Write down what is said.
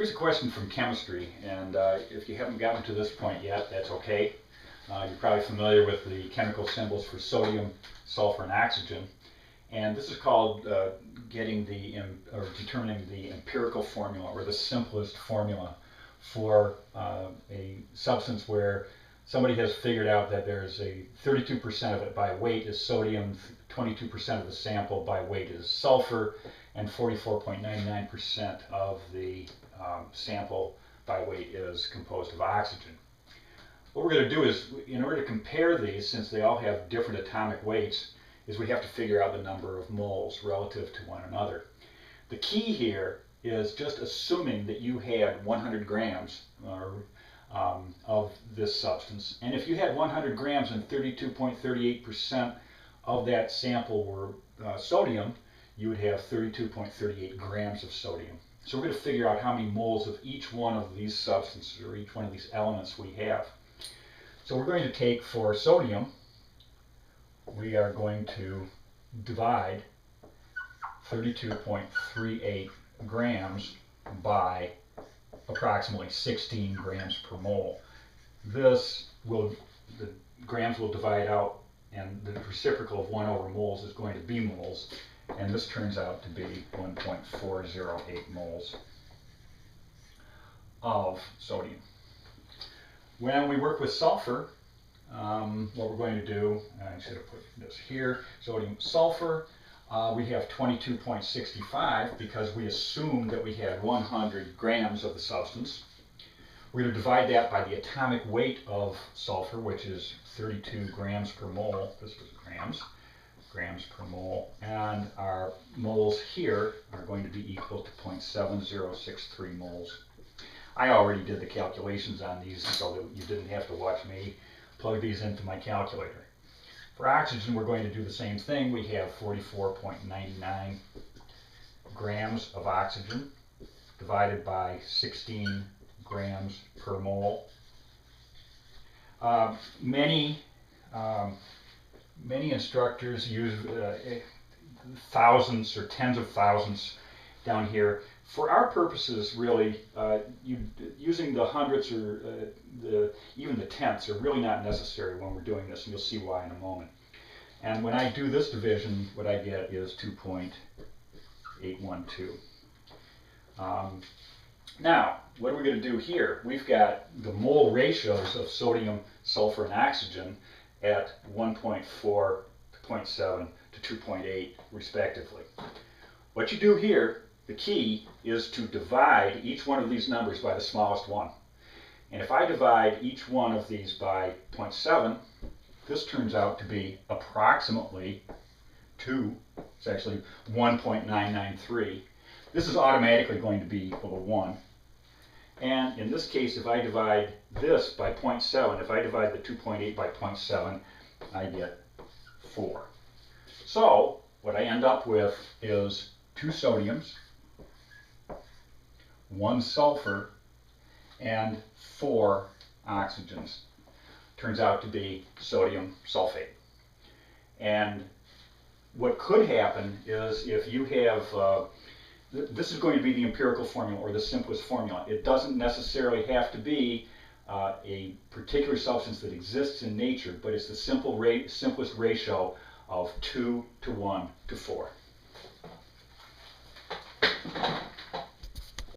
Here's a question from chemistry, and if you haven't gotten to this point yet, that's okay. You're probably familiar with the chemical symbols for sodium, sulfur, and oxygen. And this is called determining the empirical formula, or the simplest formula for a substance where somebody has figured out that there's a 32% of it by weight is sodium, 22% of the sample by weight is sulfur, and 44.99% of the sample by weight is composed of oxygen. What we're going to do is, in order to compare these, since they all have different atomic weights, is we have to figure out the number of moles relative to one another. The key here is just assuming that you had 100 grams of this substance. And if you had 100 grams and 32.38% of that sample were sodium, you would have 32.38 grams of sodium. So we're going to figure out how many moles of each one of these substances, or each one of these elements, we have. So we're going to take, for sodium, we are going to divide 32.38 grams by approximately 16 grams per mole. The grams will divide out, and the reciprocal of 1 over moles is going to be moles, and this turns out to be 1.408 moles of sodium. When we work with sulfur, what we're going to do, I should have put this here, sodium, sulfur, we have 22.65 because we assumed that we had 100 grams of the substance. We're going to divide that by the atomic weight of sulfur, which is 32 grams per mole. This was grams per mole. And our moles here are going to be equal to 0.7063 moles. I already did the calculations on these so that you didn't have to watch me plug these into my calculator. For oxygen, we're going to do the same thing. We have 44.99 grams of oxygen divided by 16 grams per mole. Many instructors use thousands or tens of thousands down here. For our purposes, really, using the hundreds or even the tenths are really not necessary when we're doing this, and you'll see why in a moment. And when I do this division, what I get is 2.812. Now, what are we going to do here? We've got the mole ratios of sodium, sulfur, and oxygen at 1.4 to 0.7 to 2.8 respectively. What you do here, the key, is to divide each one of these numbers by the smallest one. And if I divide each one of these by 0.7, this turns out to be approximately 2. It's actually 1.993. This is automatically going to be equal to 1. And in this case, if I divide this by 0.7, if I divide the 2.8 by 0.7, I get 4. So what I end up with is 2 sodiums, 1 sulfur, and 4 oxygens. Turns out to be sodium sulfate. And what could happen is, if you have, this is going to be the empirical formula, or the simplest formula. It doesn't necessarily have to be a particular substance that exists in nature, but it's the simplest ratio of 2 to 1 to 4.